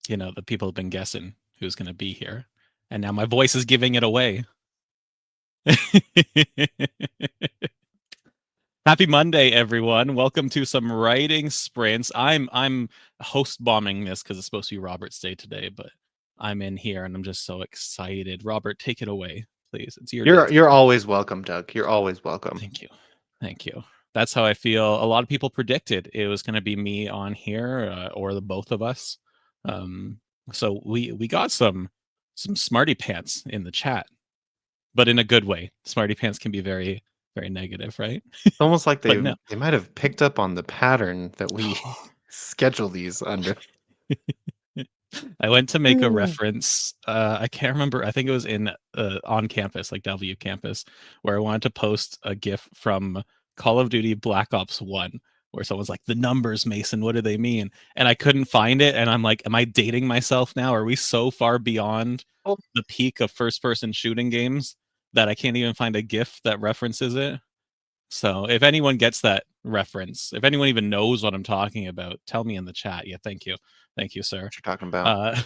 the people have been guessing who's going to be here. And now my voice is giving it away. Happy Monday, everyone. Welcome to some writing sprints. I'm host bombing this because it's supposed to be Robert's day today, but I'm in here and I'm just so excited. Robert, take it away, please. It's your day. You're always welcome, Doug. You're always welcome. Thank you. Thank you. That's how I feel. A lot of people predicted it was going to be me on here, or the both of us. So we got some smarty pants in the chat, but in a good way. Smarty pants can be very very negative, right? It's almost like But no. they might have picked up on the pattern that we schedule these under. I went to make a Mm. reference. I can't remember. I think it was in on campus, like W campus, where I wanted to post a GIF from Call of Duty Black Ops 1, where someone's like, "The numbers, Mason, what do they mean?" And I couldn't find it. And I'm like, "Am I dating myself now? Are we so far beyond Oh, the peak of first-person shooting games that I can't even find a GIF that references it?" So if anyone gets that reference, if anyone even knows what I'm talking about, tell me in the chat. Yeah, thank you. Thank you, sir. what you're talking about? Uh,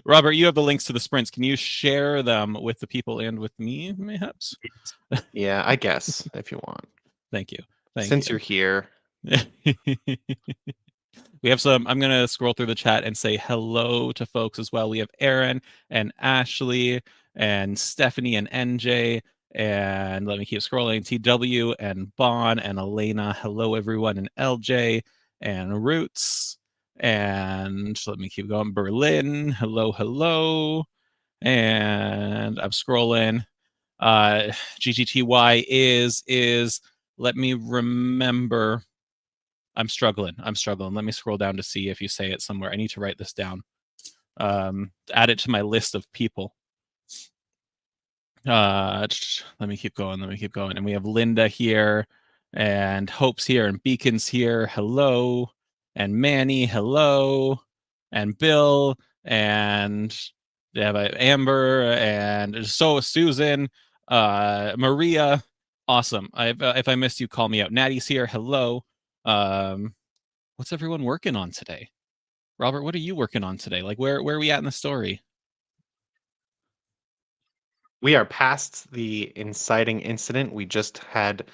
Robert, you have the links to the sprints. Can you share them with the people and with me, mayhaps? Yeah, I guess if you want. Thank you. Thank Since you. you're here, We have some. I'm going to scroll through the chat and say hello to folks as well. We have Aaron and Ashley and Stephanie and NJ. And let me keep scrolling. TW and Bon and Elena. Hello, everyone. And LJ and Roots. And let me keep going. Berlin. Hello, hello. And I'm scrolling. GGTY is let me remember. I'm struggling. Let me scroll down to see if you say it somewhere. I need to write this down. Add it to my list of people. Let me keep going. And we have Linda here, and Hope's here, and Beacon's here. Hello, and Manny. Hello, and Bill, and they have Amber, and so Susan, Maria. Awesome. If I missed you, call me out. Natty's here. Hello. Um, what's everyone working on today? Robert, what are you working on today? Like, where are we at in the story? we are past the inciting incident. We just had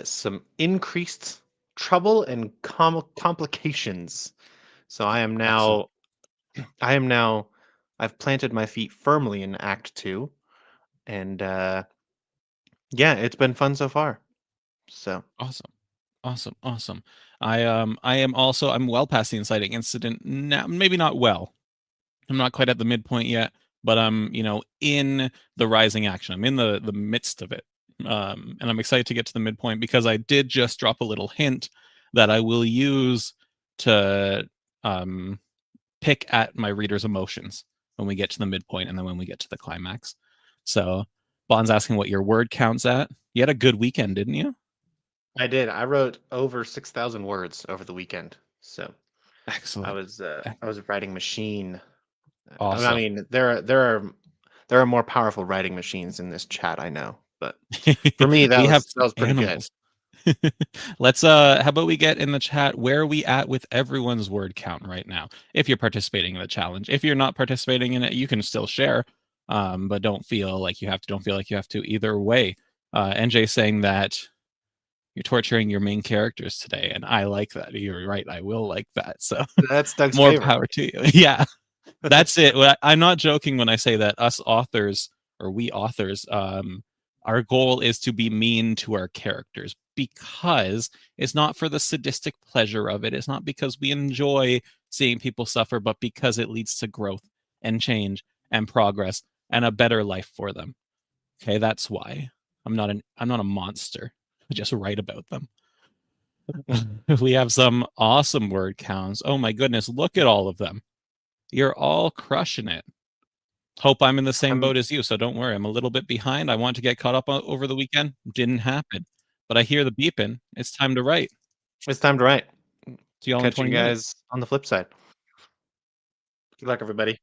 some increased trouble and complications. So Excellent. I am now, I've planted my feet firmly in Act Two, and yeah, it's been fun so far. So Awesome. Awesome. Awesome. I am also I'm well past the inciting incident now, maybe not well. I'm not quite at the midpoint yet, but I'm, in the rising action. I'm in the midst of it. And I'm excited to get to the midpoint because I did just drop a little hint that I will use to um pick at my reader's emotions when we get to the midpoint and then when we get to the climax. So Bond's asking what your word count's at. You had a good weekend, didn't you? I did. I wrote over 6,000 words over the weekend. So Excellent. I was a writing machine. I Awesome. mean, there are more powerful writing machines in this chat, I know, but for me We have that some was pretty good. animals. Let's how about we get in the chat where are we at with everyone's word count right now? If you're participating in the challenge. If you're not participating in it, you can still share. But don't feel like you have to. Don't feel like you have to either way. NJ saying that you're torturing your main characters today, and I like that. You're right. I will like that. So That's Doug's more favorite. power to you. Yeah, that's it. I'm not joking when I say that us authors or we authors, our goal is to be mean to our characters because it's not for the sadistic pleasure of it. It's not because we enjoy seeing people suffer, but because it leads to growth and change and progress and a better life for them. Okay, that's why I'm not a monster. I just write about them. We have some awesome word counts. Oh my goodness, look at all of them. You're all crushing it. Hope I'm in the same I'm boat as you, so don't worry. I'm a little bit behind. I want to get caught up over the weekend. Didn't happen. But I hear the beeping. It's time to write. It's time to write. See y'all in Catch you 20 minutes. guys on the flip side. Good luck, everybody.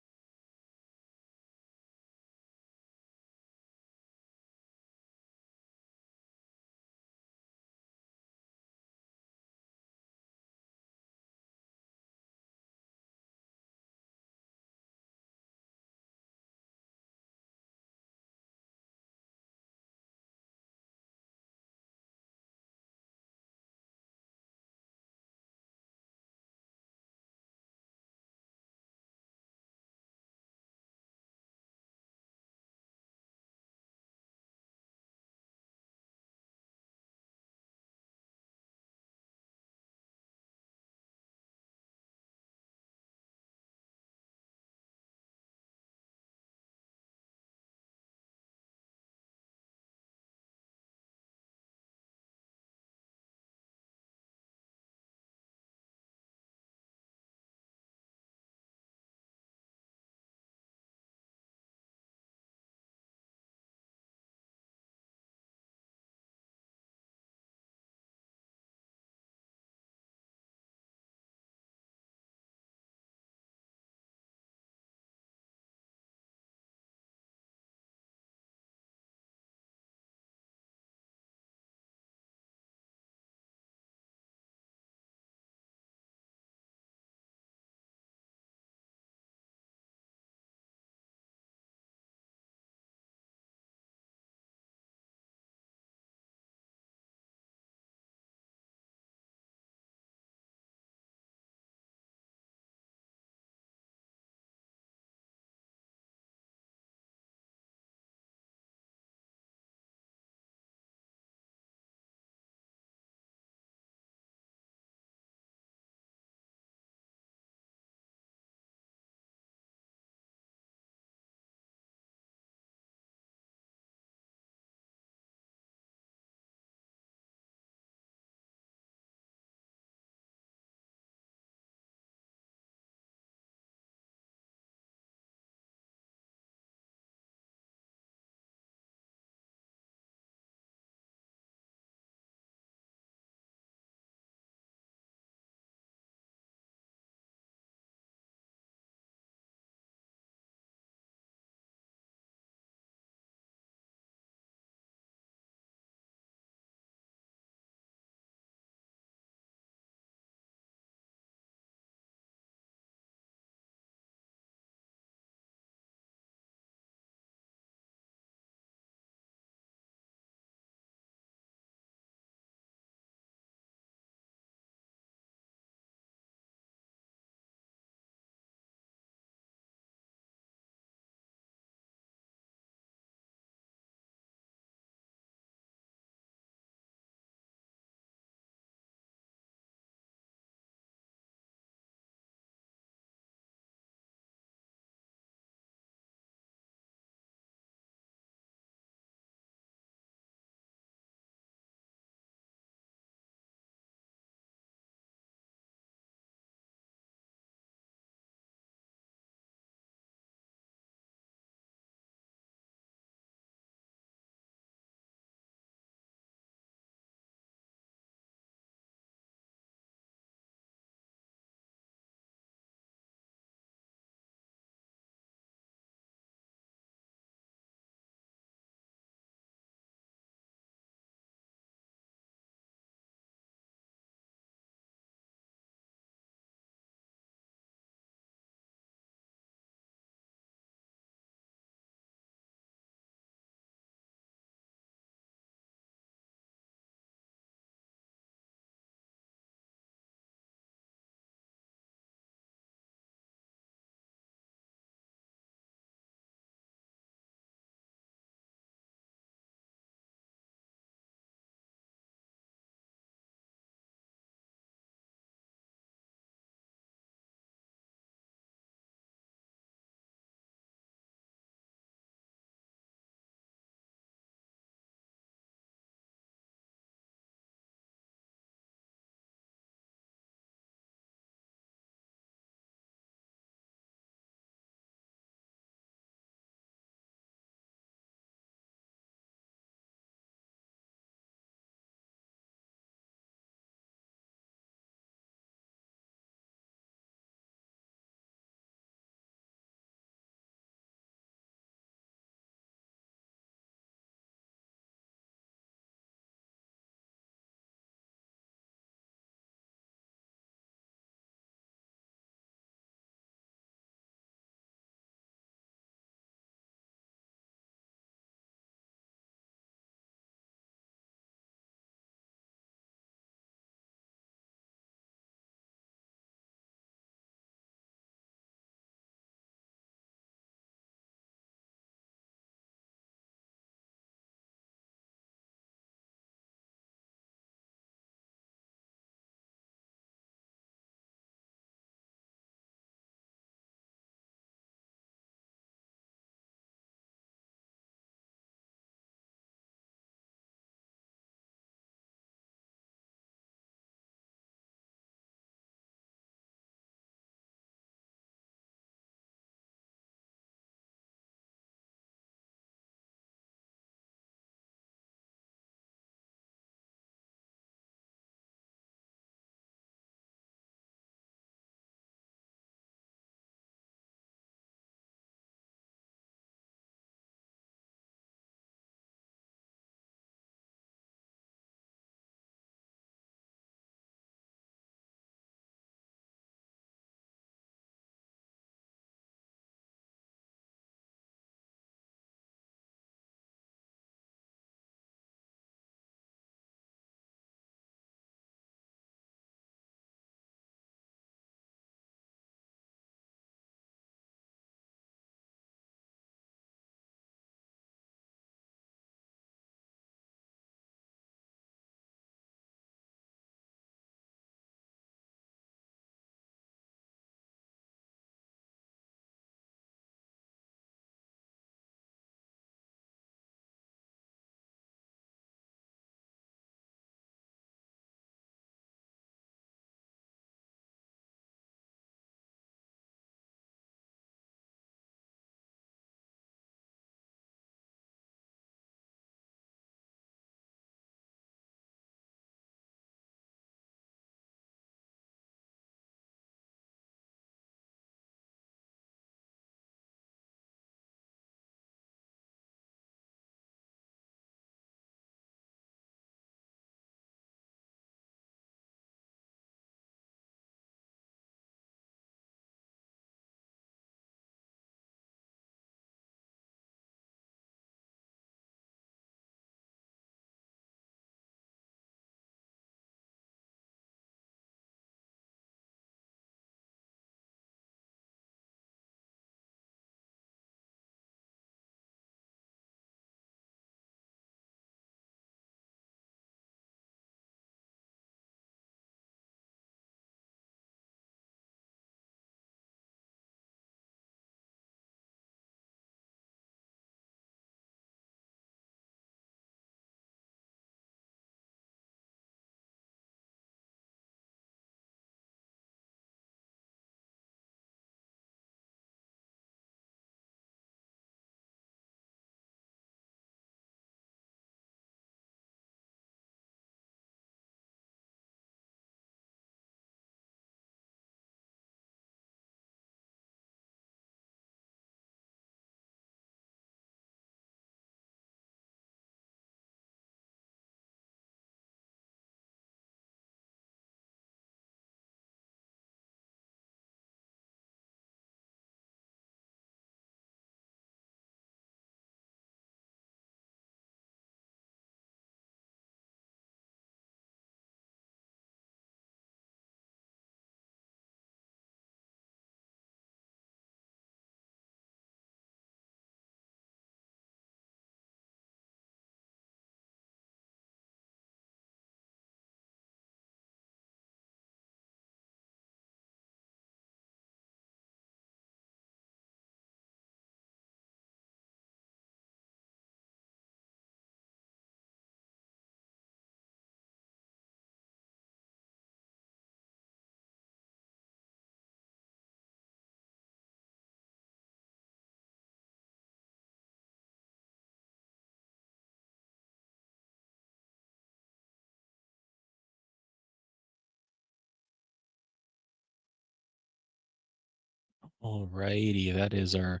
Alrighty, that is our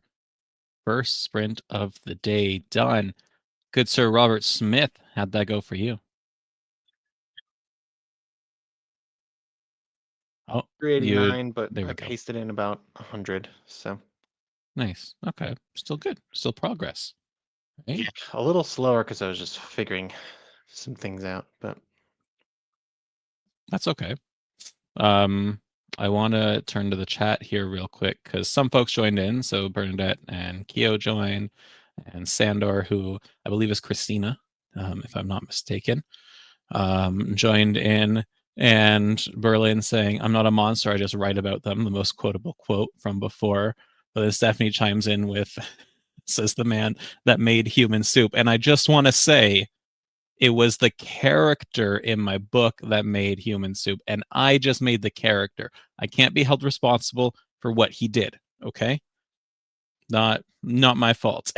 first sprint of the day done. Good Sir Robert Smith, how'd that go for you? Oh, you 389, but there I we go. pasted in about 100. So Nice. Okay. Still good. Still progress. Right? yeah, a little slower because I was just figuring some things out. But That's okay. Um, I want to turn to the chat here real quick because some folks joined in. So Bernadette and Keo joined, and Sandor, who I believe is Christina, if I'm not mistaken, joined in. And Berlin saying, "I'm not a monster. I just write about them." The most quotable quote from before. But then Stephanie chimes in with, "Says the man that made human soup." And I just want to say, it was the character in my book that made human soup, and I just made the character. I can't be held responsible for what he did. Okay, not my fault.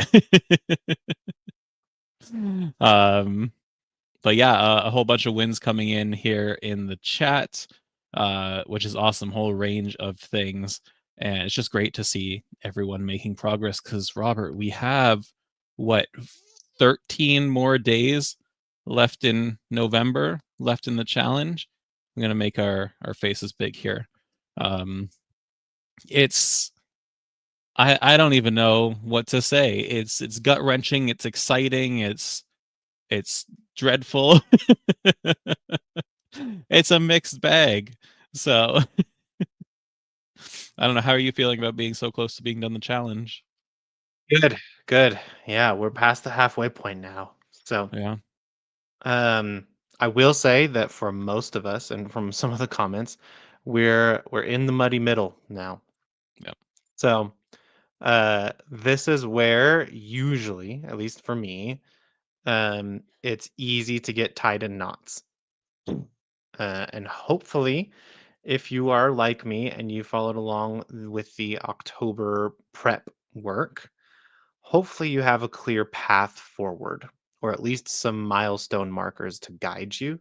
um, but yeah, a whole bunch of wins coming in here in the chat, which is awesome. Whole range of things, and it's just great to see everyone making progress. Because Robert, we have what 13 more days left in November, left in the challenge. I'm gonna make our faces big here. Um, it's I don't even know what to say. It's gut wrenching. It's exciting. It's dreadful. It's a mixed bag. So I don't know. How are you feeling about being so close to being done the challenge? good, good. Yeah, we're past the halfway point now. So Yeah. um, I will say that for most of us, and from some of the comments, we're in the muddy middle now. Yep. So this is where usually, at least for me, it's easy to get tied in knots. And hopefully, if you are like me and you followed along with the October prep work, hopefully you have a clear path forward or at least some milestone markers to guide you.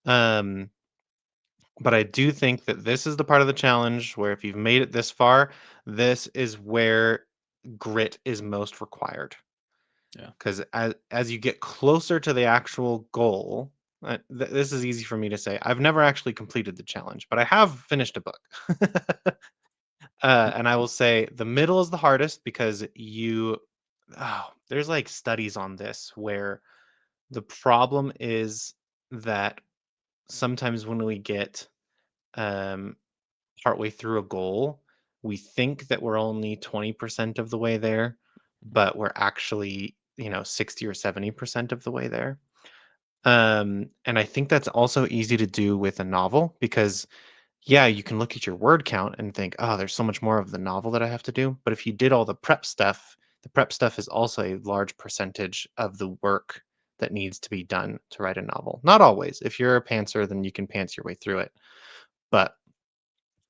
Um, but I do think that this is the part of the challenge where if you've made it this far, this is where grit is most required. Yeah. Because as you get closer to the actual goal, this is easy for me to say. I've never actually completed the challenge, but I have finished a book. And I will say the middle is the hardest because there's like studies on this where the problem is that sometimes when we get um, partway through a goal, we think that we're only 20% of the way there, but we're actually, 60 or 70% of the way there. And I think that's also easy to do with a novel because, yeah, you can look at your word count and think, oh, there's so much more of the novel that I have to do. But if you did all the prep stuff is also a large percentage of the work that needs to be done to write a novel. Not always. If you're a pantser, then you can pants your way through it. But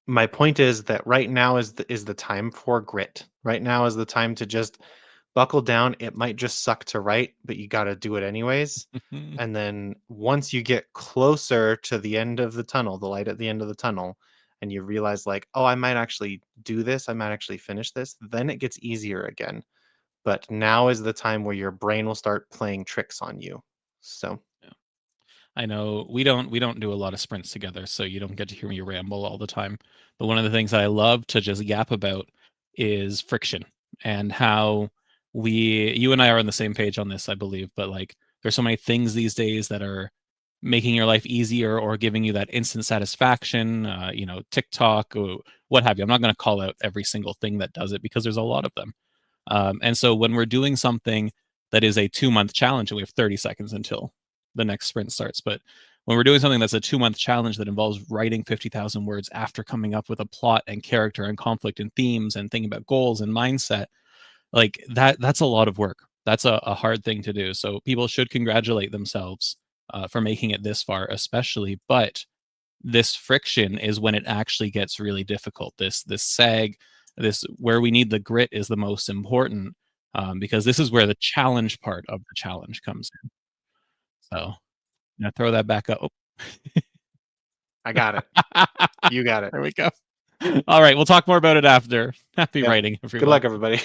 my point is that right now is the time for grit. Right now is the time to just buckle down. It might just suck to write, but you got to do it anyways. And then once you get closer to the end of the tunnel, the light at the end of the tunnel, and you realize like, oh, I might actually do this, I might actually finish this, then it gets easier again. But now is the time where your brain will start playing tricks on you. So, Yeah. I know we don't do a lot of sprints together, so you don't get to hear me ramble all the time. But one of the things that I love to just yap about is friction and how you and I are on the same page on this, I believe. But like, there's so many things these days that are making your life easier or giving you that instant satisfaction. TikTok or what have you. I'm not going to call out every single thing that does it because there's a lot of them. And so when we're doing something that is a 2 month challenge, and we have 30 seconds until the next sprint starts, but when we're doing something that's a 2 month challenge that involves writing 50,000 words after coming up with a plot and character and conflict and themes and thinking about goals and mindset, like that's a lot of work. That's a hard thing to do. So people should congratulate themselves for making it this far, especially. But this friction is when it actually gets really difficult. This sag, this where we need the grit is the most important, because this is where the challenge part of the challenge comes in. So now throw that back up. I got it. You got it. There we go. All right, we'll talk more about it after. Happy Yeah. writing, Good everyone. luck, everybody.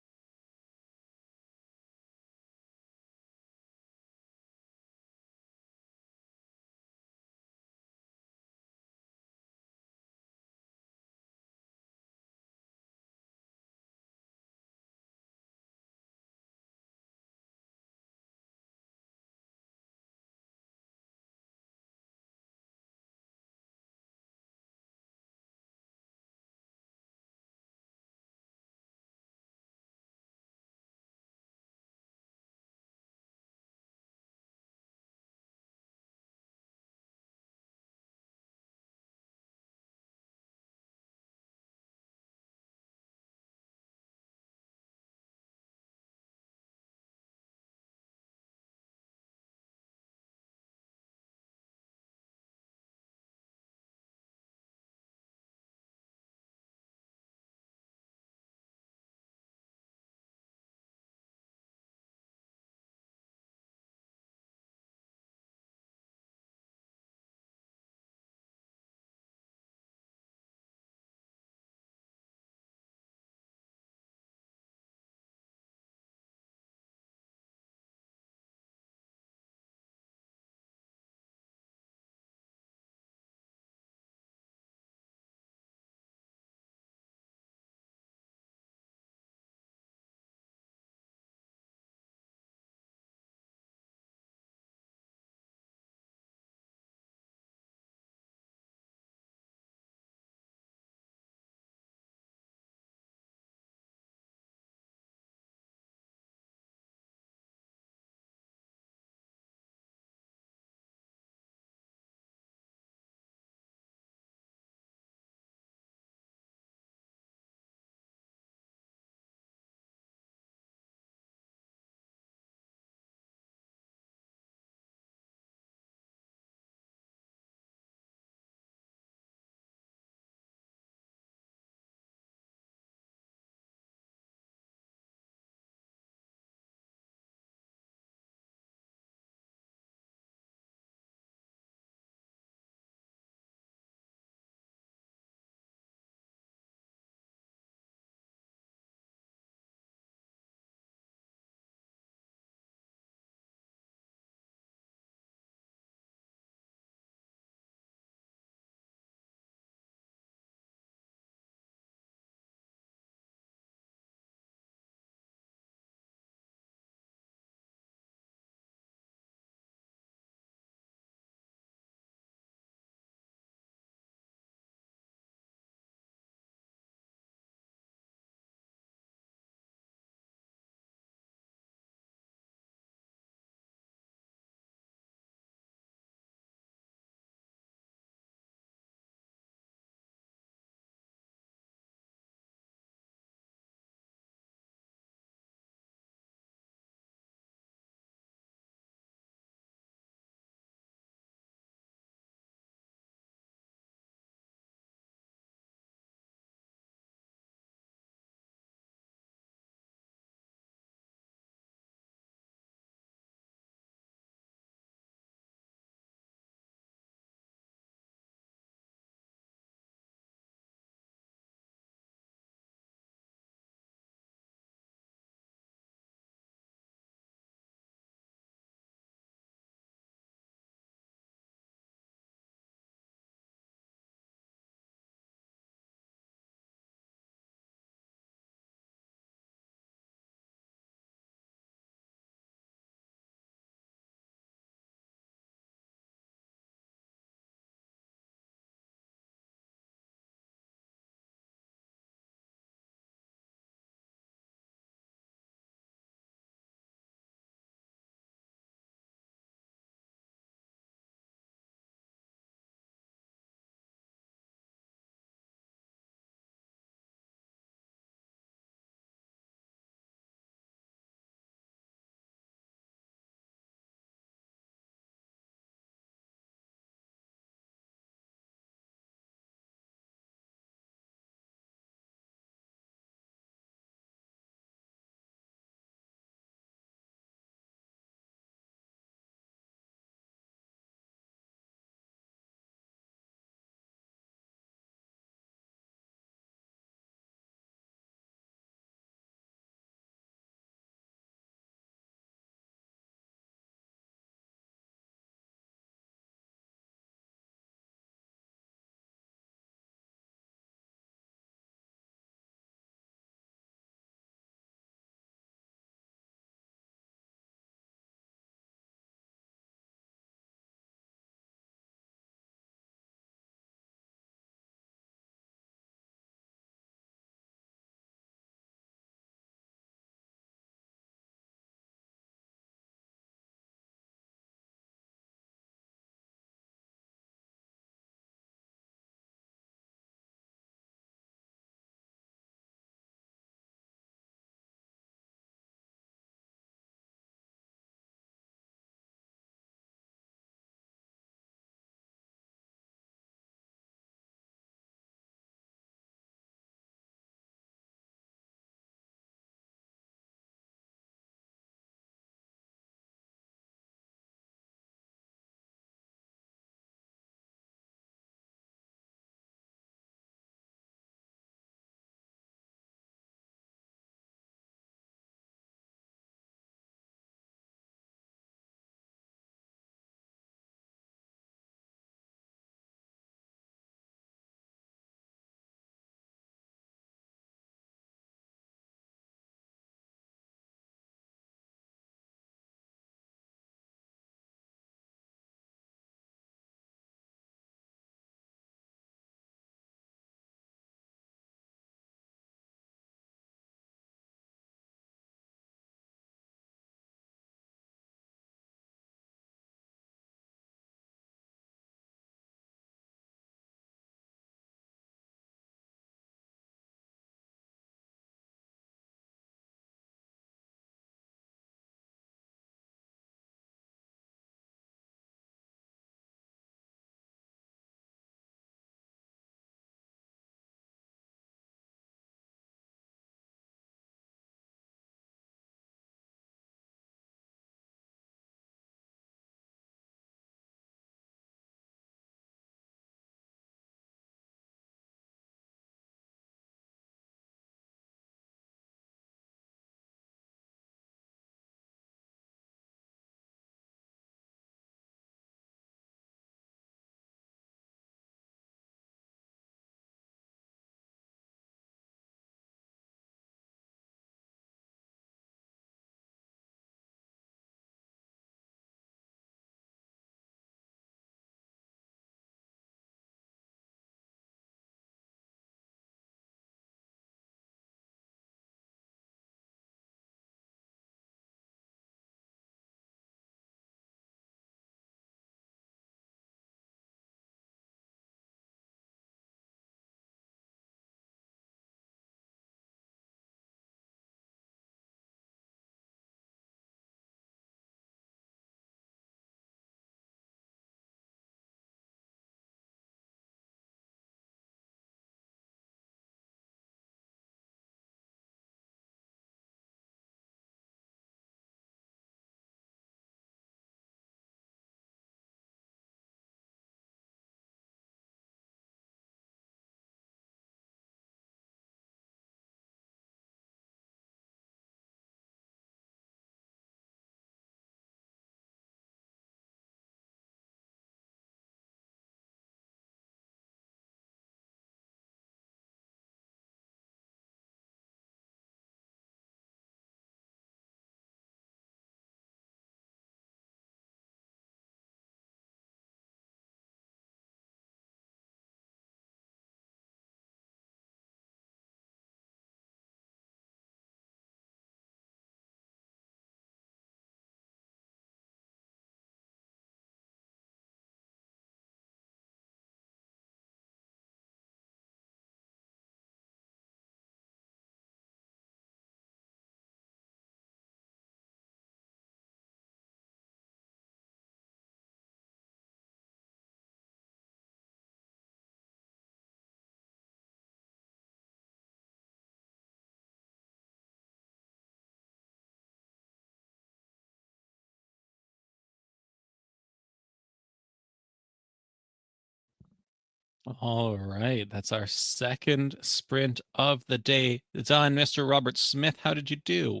All right, that's our second sprint of the day done. Mr. Robert Smith, how did you do?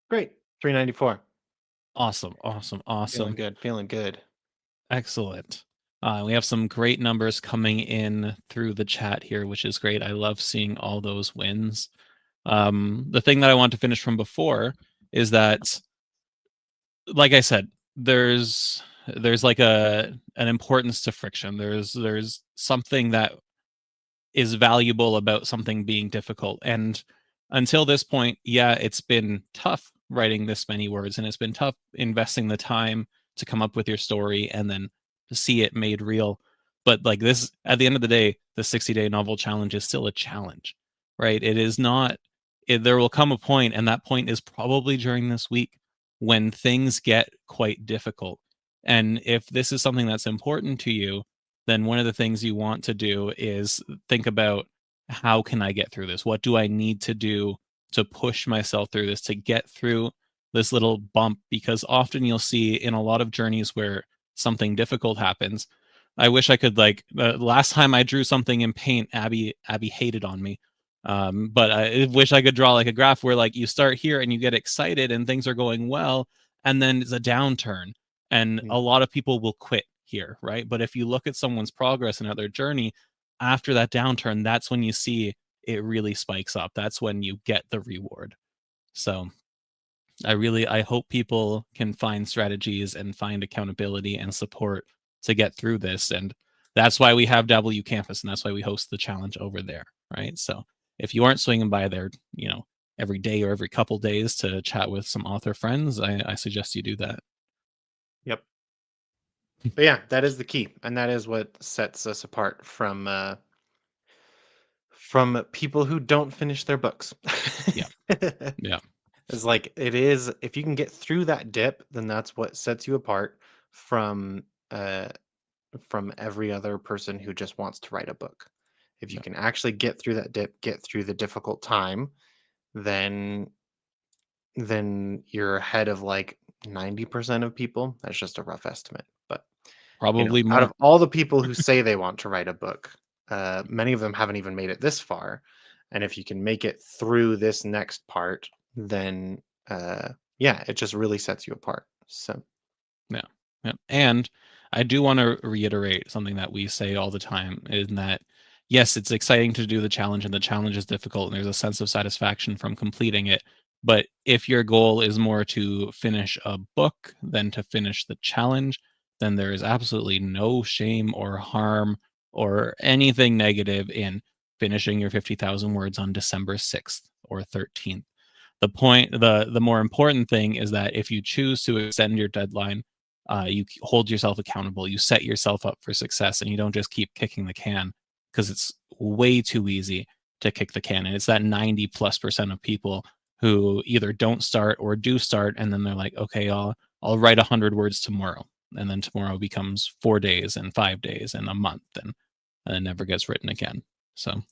Great. 394. Awesome, awesome, Feeling awesome. good. Feeling good. Excellent. We have some great numbers coming in through the chat here, which is great. I love seeing all those wins. The thing that I want to finish from before is that, like I said, there's like an importance to friction. There's something that is valuable about something being difficult. And until this point, yeah, it's been tough writing this many words, and it's been tough investing the time to come up with your story and then to see it made real. But like this, at the end of the day, the 60-day novel challenge is still a challenge, right? It is not, there will come a point, and that point is probably during this week when things get quite difficult. And if this is something that's important to you, then one of the things you want to do is think about, how can I get through this? What do I need to do to push myself through this, to get through this little bump? Because often you'll see in a lot of journeys where something difficult happens. I wish I could, like, last time I drew something in paint, Abby hated on me. But I wish I could draw like a graph where like you start here and you get excited and things are going well, and then it's a downturn, and a Mhm. lot of people will quit here, right? But if you look at someone's progress and at their journey after that downturn, that's when you see it really spikes up. That's when you get the reward. So I hope people can find strategies and find accountability and support to get through this. And that's why we have W Campus, and that's why we host the challenge over there, right? So if you aren't swinging by there, every day or every couple days to chat with some author friends, I suggest you do that. Yep. But yeah, that is the key, and that is what sets us apart from people who don't finish their books. Yeah. Yeah. It's like it is, if you can get through that dip, then that's what sets you apart from uh from every other person who just wants to write a book. If you Yeah. can actually get through that dip, get through the difficult time, then you're ahead of like 90% of people. That's just a rough estimate. But Probably out more. of all the people who say they want to write a book, many of them haven't even made it this far. And if you can make it through this next part, then yeah, it just really sets you apart. So Yeah. Yeah. And I do want to reiterate something that we say all the time, in that, yes, it's exciting to do the challenge, and the challenge is difficult, and there's a sense of satisfaction from completing it. But if your goal is more to finish a book than to finish the challenge, then there is absolutely no shame or harm or anything negative in finishing your 50,000 words on December 6th or 13th. The more important thing is that if you choose to extend your deadline, you hold yourself accountable, you set yourself up for success, and you don't just keep kicking the can, because it's way too easy to kick the can. And it's that 90+% of people who either don't start or do start, and then they're like, okay, I'll write 100 words tomorrow, and then tomorrow becomes 4 days and 5 days and a month, and it never gets written again. So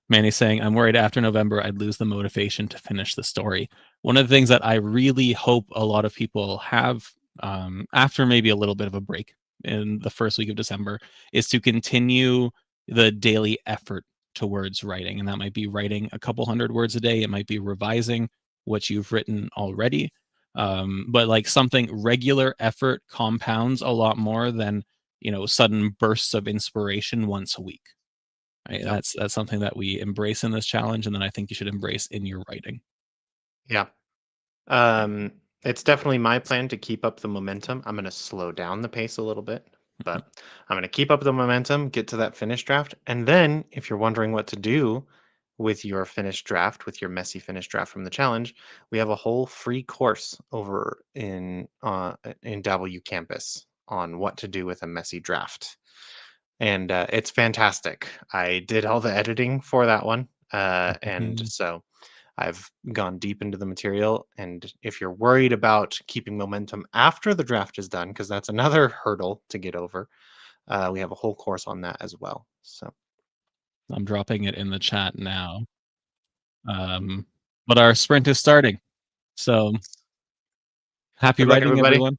Manny's saying, I'm worried after November I'd lose the motivation to finish the story. One of the things that I really hope a lot of people have, after maybe a little bit of a break in the first week of December, is to continue the daily effort towards writing. And that might be writing a couple hundred words a day, it might be revising what you've written already. But like, something regular effort compounds a lot more than, sudden bursts of inspiration once a week. Right? yep. That's something that we embrace in this challenge, and then I think you should embrace in your writing. Yeah. Um, it's definitely my plan to keep up the momentum. I'm going to slow down the pace a little bit, Mhm. but I'm going to keep up the momentum, get to that finished draft. And then, if you're wondering what to do with your finished draft, with your messy finished draft from the challenge, we have a whole free course over in W Campus on what to do with a messy draft. And it's fantastic. I did all the editing for that one. And Mhm. so I've gone deep into the material, and if you're worried about keeping momentum after the draft is done, because that's another hurdle to get over, we have a whole course on that as well. So I'm dropping it in the chat now. But our sprint is starting. So happy good luck, writing, everybody. everyone.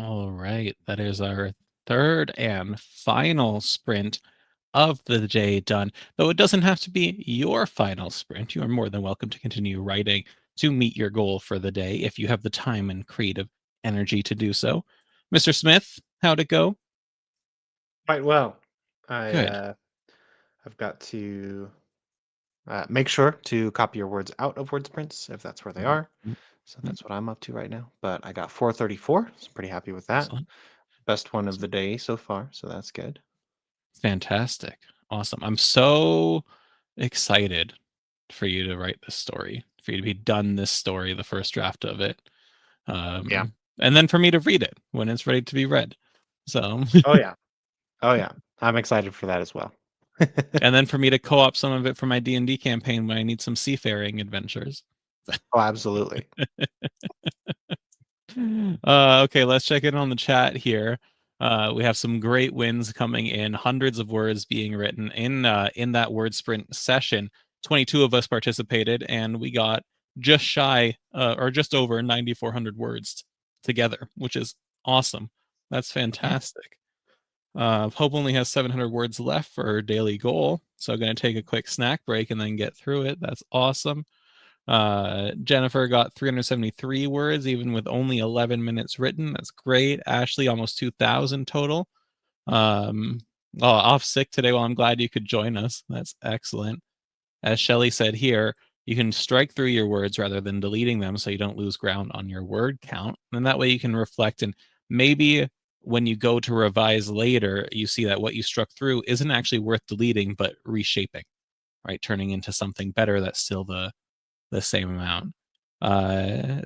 All right. That is our third and final sprint of the day done. Though it doesn't have to be your final sprint. You are more than welcome to continue writing to meet your goal for the day if you have the time and creative energy to do so. Mr. Smith, how'd it go? Quite well. I Good. I've got to make sure to copy your words out of WordSprints if that's where they Mhm. are. So Mhm. that's what I'm up to right now. But I got 434, so pretty happy with that. Excellent. Best one of the Excellent. day so far, so that's good. Fantastic. Awesome. I'm so excited for you to write this story, for you to be done this story, the first draft of it. Yeah. And then for me to read it when it's ready to be read. So, Oh yeah. Oh yeah. I'm excited for that as well. and then for me to co-op some of it for my D&D campaign when I need some seafaring adventures. Oh, absolutely. Okay, let's check in on the chat here. We have some great wins coming in, hundreds of words being written in that word sprint session. 22 of us participated, and we got just shy or just over 9,400 words together, which is awesome. That's Yeah. fantastic. Hope only has 700 words left for her daily goal, so I'm going to take a quick snack break and then get through it. That's awesome. Jennifer got 373 words, even with only 11 minutes written. That's great. Ashley, almost 2,000 total. Off sick today. Well, I'm glad you could join us. That's excellent. As Shelly said here, you can strike through your words rather than deleting them so you don't lose ground on your word count. And that way you can reflect, and maybe when you go to revise later, you see that what you struck through isn't actually worth deleting, but reshaping, right? Turning into something better that's still the same amount.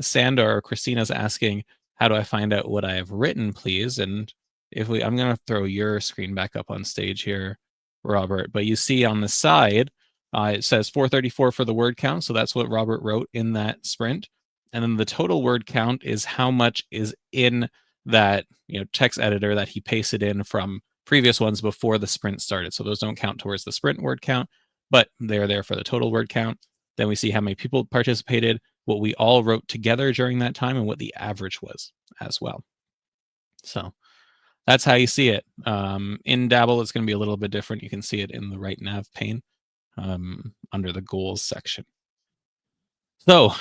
Sandor or Christina's asking, how do I find out what I have written, please? And I'm going to throw your screen back up on stage here, Robert. But you see on the side, it says 434 for the word count. So that's what Robert wrote in that sprint. And then the total word count is how much is in that text editor that he pasted in from previous ones before the sprint started. So those don't count towards the sprint word count, but they're there for the total word count. Then we see how many people participated, what we all wrote together during that time, and what the average was as well. So that's how you see it. In Dabble, it's going to be a little bit different. You can see it in the right nav pane under the goals section. So,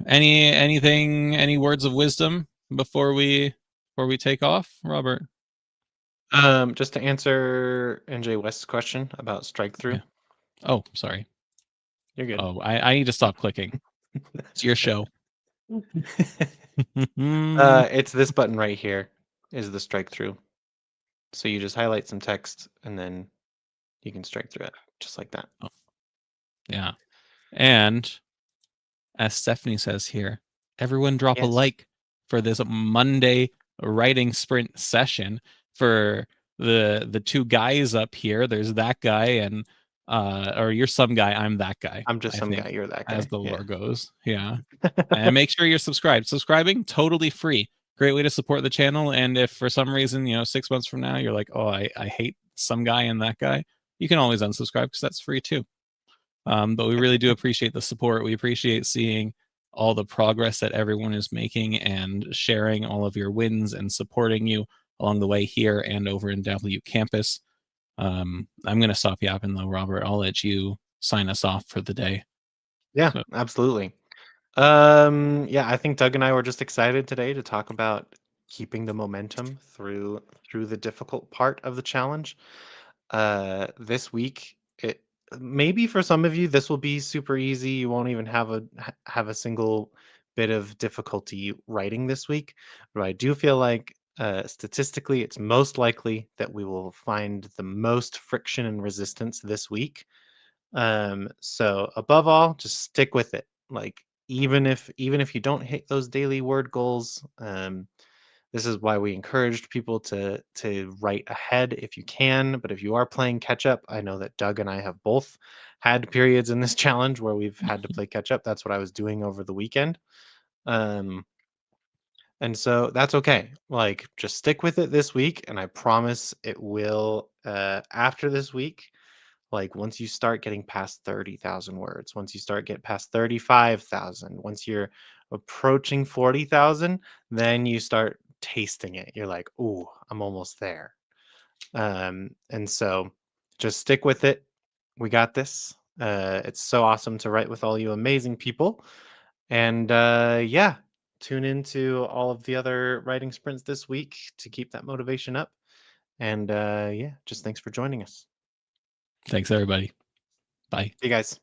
any words of wisdom before we take off, Robert? Just to answer NJ West's question about strike through. Yeah. Oh, sorry. You're good. Oh, I need to stop clicking. It's your show. It's this button right here is the strike through. So you just highlight some text and then you can strike through it just like that. Oh, yeah. And as Stephanie says here, everyone drop a Yes. like for this Monday writing sprint session for the two guys up here. There's that guy and or you're some guy, I'm that guy, I'm just I some guy, think, you're that as guy. the Yeah. lore goes. Yeah. And make sure you're subscribed. Subscribing totally free. Great way to support the channel. And if for some reason, 6 months from now, you're like, oh, I hate some guy and that guy, you can always unsubscribe because that's free too. But we really do appreciate the support. We appreciate seeing all the progress that everyone is making and sharing all of your wins and supporting you along the way here and over in W Campus. I'm going to stop yapping though, Robert. I'll let you sign us off for the day. Yeah, So, absolutely. Yeah, I think Doug and I were just excited today to talk about keeping the momentum through the difficult part of the challenge. This week, it maybe for some of you this will be super easy. You won't even have a single bit of difficulty writing this week. But I do feel like statistically, it's most likely that we will find the most friction and resistance this week. So above all, just stick with it. Like even if you don't hit those daily word goals, this is why we encouraged people to write ahead if you can. But if you are playing catch up, I know that Doug and I have both had periods in this challenge where we've had to play catch up. That's what I was doing over the weekend. Um, and so that's okay. Like just stick with it this week, and I promise it will after this week, like once you start getting past 30,000 words, once you start get past 35,000, once you're approaching 40,000, then you start tasting it. You're like, "Ooh, I'm almost there." And so just stick with it. We got this. It's so awesome to write with all you amazing people. And yeah, tune into all of the other writing sprints this week to keep that motivation up. And yeah, just thanks for joining us. Thanks, everybody. Bye. Hey guys.